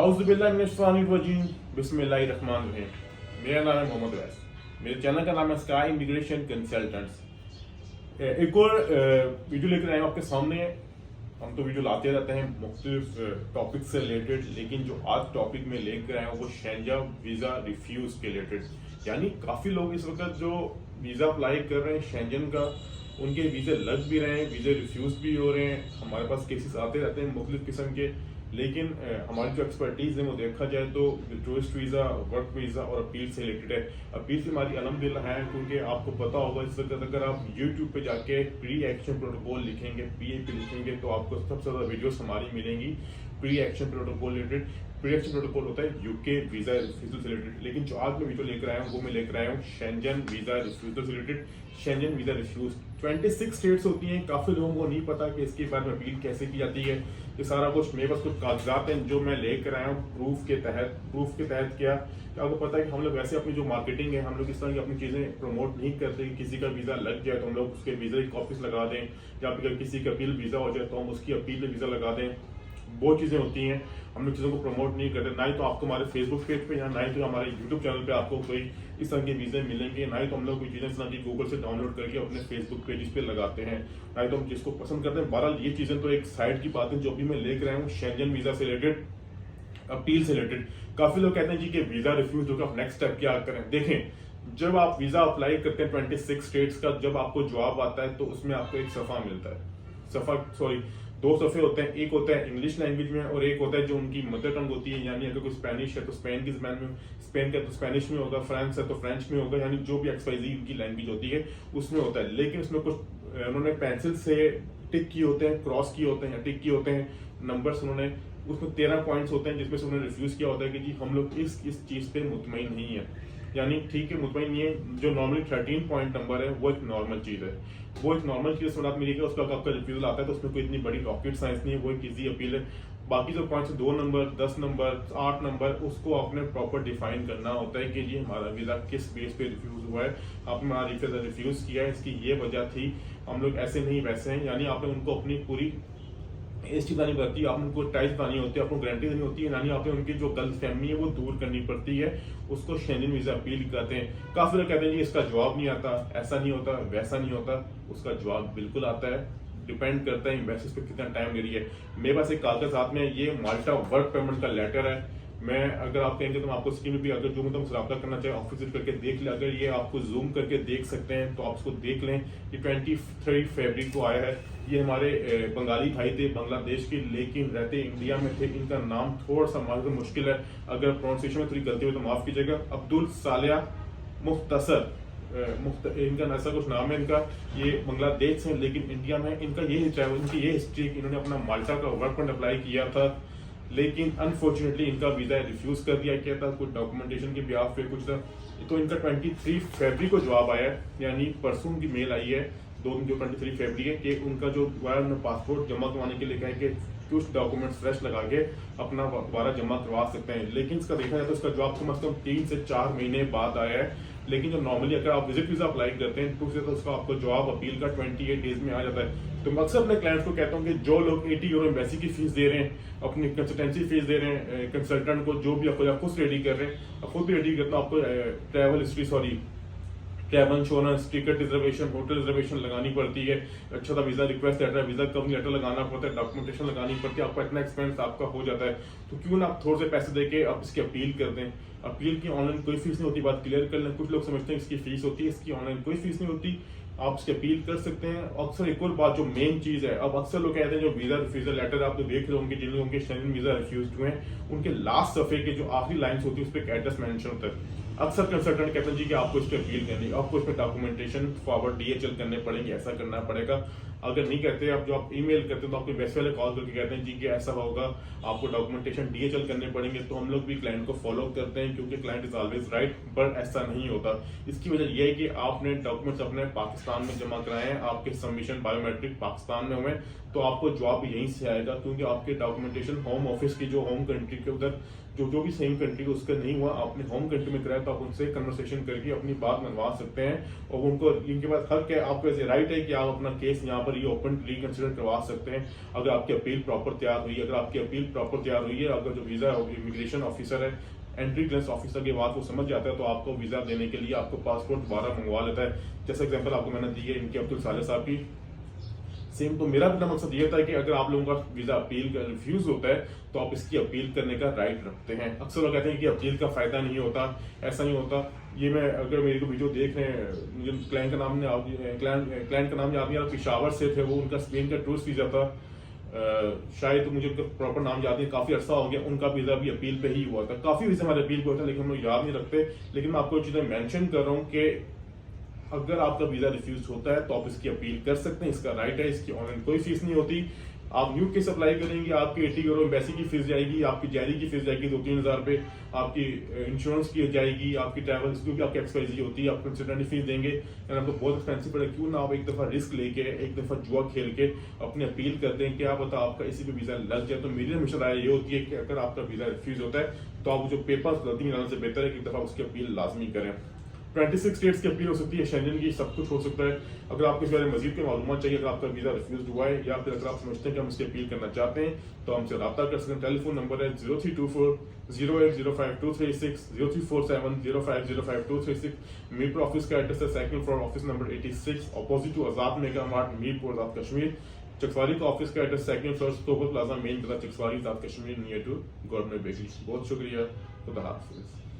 औज़ुबिल्लाहिमिनश्शैतानिर्रजीम बिस्मिल्लाहिर्रहमानिर्रहीम। मेरा नाम है मोहम्मद वैस। मेरे चैनल का नाम है स्काई इमिग्रेशन कंसल्टेंट्स। एक और वीडियो लेकर आए हैं आपके सामने। हम तो वीडियो लाते रहते हैं मुख्तलिफ टॉपिक से रिलेटेड, लेकिन जो आज टॉपिक में लेकर आए हैं वो शेंजन वीज़ा रिफ्यूज़ के रिलेटेड। यानी काफ़ी लोग इस वक्त जो वीज़ा अप्लाई कर रहे हैं शेंजन का, उनके वीज़े लग भी रहे हैं, वीज़े रिफ्यूज़ भी हो रहे हैं। हमारे पास केसेस आते रहते हैं मुख्तलिफ किस्म के, लेकिन हमारी जो एक्सपर्टीज़ है वो देखा जाए तो टूरिस्ट वीज़ा, वर्क वीज़ा और अपील से रिलेटेड है। अपील से हमारी अलहमदिल्ला है, क्योंकि आपको पता होगा इस वक्त अगर आप यूट्यूब पे जाके प्री एक्शन प्रोटोकॉल लिखेंगे, PAP लिखेंगे, तो आपको सबसे ज़्यादा वीडियोस हमारी मिलेंगी pre action protocol related. Pre action protocol होता है UK वीज़ा रिफ्यूज़ल से रिलेटेड, लेकिन जो आज मैं वीडियो लेकर आया हूँ वो मैं लेकर आया हूँ शेंजन वीज़ा रिफ्यूज़ल से related. Shenzhen visa refuse 26 states होती हैं। काफ़ी लोगों को नहीं पता कि इसके बारे में अपील कैसे की जाती है। ये सारा कुछ मेरे पास कुछ कागजात हैं जो मैं लेकर आया हूँ प्रूफ के तहत क्या आपको पता है कि हम लोग वैसे अपनी जो मार्केटिंग है, हम लोग इस तरह की अपनी चीज़ें प्रमोट नहीं करते। किसी का वीज़ा लग जाए तो हम लोग उसके वीज़ा की कॉपीज लगा दें, या फिर किसी का अपील वीज़ा हो जाए तो हम उसकी अपील वीज़ा लगा दें। बहुत चीज़ें होती हैं, हम लोग चीज़ों को प्रमोट नहीं करते। ना ही तो आपको हमारे फेसबुक पेज पे या ना ही तो हमारे यूट्यूब चैनल पे आपको कोई इस तरह के वीज़े मिलेंगे, ना ही तो हम लोग कोई चीज़ें इस तरह की गूगल से डाउनलोड करके अपने फेसबुक पेज पे लगाते हैं, ना ही तो हम जिसको पसंद करते हैं। बहरहाल ये चीज़ें तो एक साइड की बात है। जो भी मैं लेकर आया हूँ शेंजन वीज़ा से रिलेटेड, अपील से रिलेटेड। काफ़ी लोग कहते हैं जी कि वीज़ा रिफ्यूज होगा, आप नेक्स्ट स्टेप क्या करें। देखें, जब आप वीज़ा अप्लाई करते हैं 26 स्टेट्स का, जब आपको जवाब आता है तो उसमें आपको एक सफ़ा मिलता है। दो सफ़े होते हैं। एक होता है इंग्लिश लैंग्वेज में और एक होता है जो उनकी मदर टंग होती है। यानी अगर कोई स्पेनिश है तो स्पेन की ज़बान में, स्पेन का तो स्पेनिश में होगा, फ्रांस है तो फ्रेंच में होगा। यानी जो भी XYZ उनकी लैंग्वेज होती है उसमें होता है। लेकिन उसमें कुछ उन्होंने पेंसिल से टिक किए होते हैं, क्रॉस किए होते हैं या टिक किए होते हैं नंबर्स। उन्होंने उसमें 13 पॉइंट्स होते हैं जिसमें से उन्होंने रिफ्यूज़ किया होता है कि जी हम लोग इस चीज़ पे मुतमईन नहीं है। यानी ठीक है, मुतमईन नहीं है। जो नॉर्मली 13 पॉइंट नंबर है वो एक नॉर्मल चीज़ है, वो एक नॉर्मल चीज़ से मिली है। उसका आपका रिफ्यूज़ल आता है तो उसमें कोई इतनी बड़ी रॉकेट साइंस नहीं है, वो एक ईजी अपील है। बाकी जो पॉइंट्स 2 नंबर, 10 नंबर, 8 नंबर, उसको आपने प्रॉपर डिफाइन करना होता है कि जी हमारा वीज़ा किस बेस पे रिफ्यूज़ हुआ है, आपने हमारा वीज़ा रिफ्यूज़ किया है, इसकी ये वजह थी, हम लोग ऐसे नहीं वैसे हैं। यानी आपने उनको अपनी पूरी एज बतानी पड़ती है, आपने उनको टाइज बतानी होती है, आपको गारंटी देनी होती है। यानी आपने उनकी जो गलत फहमी है वो दूर करनी पड़ती है, उसको शेंजन वीज़ा अपील कहते हैं। काफ़ी लोग कहते हैं जी इसका जवाब नहीं आता, ऐसा नहीं होता, वैसा नहीं होता। उसका जवाब बिल्कुल आता है, डिपेंड करता है एम्बेसी पे कितना टाइम ले रही है। मेरे पास एक कागज साथ में, ये माल्टा वर्क पेमेंट का लेटर है। मैं अगर आप कहेंगे तो मैं आपको स्क्रीन में भी अगर जो मतलब रब्ता करना चाहे ऑफिस विजिट करके देख ले। अगर ये आपको जूम करके देख सकते हैं तो आप उसको देख लें। ये 23 फरवरी को आया है। ये हमारे बंगाली भाई थे बांग्लादेश के, लेकिन रहते इंडिया में थे। इनका नाम थोड़ा सा मालूम मुश्किल है, अगर प्रोनाउंसिएशन में थोड़ी गलती हो तो माफ़ कीजिएगा। अब्दुल सालिया मुख्तसर, इनका ऐसा कुछ नाम है इनका। ये बांग्लादेश से, लेकिन इंडिया में इनका ये हिस्ट्री, इन्होंने अपना माल्टा का वर्क परमिट अप्लाई किया था, लेकिन अनफॉर्चुनेटली इनका वीज़ा रिफ्यूज़ कर दिया गया था, कुछ डॉक्यूमेंटेशन के बिहाफ पे कुछ था। तो इनका 23 फरवरी को जवाब आया है, यानी परसों की मेल आई है, जो 23 फरवरी है, कि उनका जो दोबारा पासपोर्ट जमा करवाने के लिए कहा है कि कुछ डॉक्यूमेंट्स फ्रेश लगा के अपना दोबारा जमा करवा सकते हैं। लेकिन इसका देखा जाए तो इसका जवाब कम से कम 3 से 4 महीने बाद आया है। लेकिन जो नॉर्मली अगर आप विजिट वीज़ा अप्लाई करते हैं तो उसका आपको जवाब अपील का 28 डेज में आ जाता है। तो मैं अक्सर अपने क्लाइंट्स को कहता हूँ कि जो लोग 80 यूरो एम्बेसी की फीस दे रहे हैं, अपनी कंसल्टेंसी फीस दे रहे हैं कंसल्टेंट को, जो भी आपको खुद रेडी कर रहे हैं, खुद भी रेडी करना, आपको travel insurance, ticket reservation, hotel reservation लगानी पड़ती है, अच्छा था visa request letter, visa covering letter लगाना पड़ता है, डॉक्यूमेंटेशन लगानी पड़ती है, आपका इतना एक्सपेंस आपका हो जाता है। तो क्यों ना आप थोड़े से पैसे देके आप इसकी अपील कर दें। अपील की ऑनलाइन कोई फीस नहीं होती, बात क्लियर कर लें। कुछ लोग समझते हैं इसकी फीस होती है, इसकी ऑनलाइन कोई फीस नहीं होती, आप इसकी अपील कर सकते हैं। अक्सर एक और बात जो मेन चीज़ है, अब अक्सर लोग कहते हैं जो वीज़ा रिफ्यूज़ल लेटर आप तो देख रहे होंगे, जिन लोगों के शेंजन वीज़ा रिफ्यूज हुए हैं, उनके लास्ट सफ़े के जो आखिरी लाइन्स होती है उस पर एक एड्रेस मेंशन होता है। अक्सर कंसल्टेंट कहते हैं जी कि आपको इस पर अपील करनी है, आपको इस पर डॉक्यूमेंटेशन फॉरवर्ड DHL करने पड़ेंगे, ऐसा करना पड़ेगा। अगर नहीं करते आप, जो आप ईमेल करते हैं तो आपको वैसे वाले कॉल करके कहते हैं जी कि ऐसा होगा, आपको डॉक्यूमेंटेशन DHL करने पड़ेंगे। तो हम लोग भी क्लाइंट को फॉलो करते हैं, क्योंकि क्लाइंट इज ऑलवेज राइट, पर ऐसा नहीं होता। इसकी वजह यह है कि आपने डॉक्यूमेंट्स अपने पाकिस्तान में जमा कराए हैं, आपके सबमिशन बायोमेट्रिक पाकिस्तान में हुए, तो आपको जॉब यहीं से आएगा, क्योंकि आपके डॉक्यूमेंटेशन होम ऑफिस की जो होम कंट्री के उधर जो भी सेम कंट्री उसका नहीं हुआ, आपने होम कंट्री में कराया तो आप उनसे कन्वर्सेशन करके अपनी बात मनवा सकते हैं और उनको इनके पास हक है, आपको ऐसे राइट है कि आप अपना केस यहाँ पर ओपन रिकंसिडर करवा सकते हैं अगर आपकी अपील प्रॉपर तैयार हुई है। अगर आपकी अपील प्रॉपर तैयार हुई है, अगर जो वीजा इमिग्रेशन ऑफिसर है, एंट्री क्लियरेंस ऑफिसर की बात को समझ जाता है तो आपको वीजा देने के लिए आपको पासपोर्ट दोबारा मंगवा लेता है। जैसे एग्जांपल आपको मैंने दी है इनके अब्दुल साले साहब की, सेम। तो मेरा अपना मकसद ये था कि अगर आप लोगों का वीजा अपील का रिफ्यूज होता है तो आप इसकी अपील करने का राइट रखते हैं। अक्सर लोग कहते हैं कि अपील का फायदा नहीं होता, ऐसा नहीं होता। ये मैं अगर मेरे को वीडियो देख रहे हैं, मुझे क्लाइंट का नाम याद नहीं आ रहा, पिशावर से थे वो, उनका स्पेन का टूरिस्ट वीजा था, शायद मुझे उनका प्रॉपर नाम याद नहीं, काफी अर्सा हो गया, उनका वीजा भी अपील पे ही हुआ था। काफी वीजा हमारे अपील पे होता है लेकिन हम लोग याद नहीं रखते। लेकिन मैं आपको चीजें मेंशन कर रहा हूँ कि अगर आपका वीजा रिफ्यूज होता है तो आप इसकी अपील कर सकते हैं, इसका राइट है। इसकी ऑनलाइन कोई फीस नहीं होती। आप न्यू केस अप्लाई करेंगे, आपकी 80 करोड़ एम्बेसी की फीस जाएगी, आपकी जारी की फीस जाएगी 2-3 हज़ार रुपए, आपकी इंश्योरेंस की जाएगी, आपकी ट्रैवल क्योंकि आपकी एक्सपाइजी होती है, आप कंसल्टेंट फीस देंगे, यानी आपको बहुत एक्सपेंसिव पड़ेगा। क्यों ना आप एक दफा रिस्क लेके, एक दफा जुआ खेल के अपनी अपील कर दें, क्या पता आपका इसी पे वीजा लग जाए। तो मेरी हमेशा राय ये होती है कि अगर आपका वीजा रिफ्यूज होता है तो आप जो पेपर्स गलती में डालने से बेहतर है कि एक दफा उसकी अपील लाजमी करें। 26 स्टेट्स की अपील हो सकती है, शेंजन की, सब कुछ हो सकता है। अगर आपको इस बारे में मजीद की मालूमात चाहिए, अगर आपका वीजा रिफ्यूज हुआ है या फिर अगर आप समझते हैं कि हम इसकी अपील करना चाहते हैं तो हमसे रब्ता कर सकते हैं। टेलीफोन नंबर है 0324-0805-236, 0347-0505-236। मीरपुर ऑफिस का एड्रेस है second floor, office number 86, opposite to Azad mega mart, Mirpur, Azad Kashmir. Chakswari का ऑफिस का address second floor, Sohbat plaza, main बाजार, Chakswari, Azad Kashmir, near to government bakery. बहुत शुक्रिया, खुदा हाफिज़।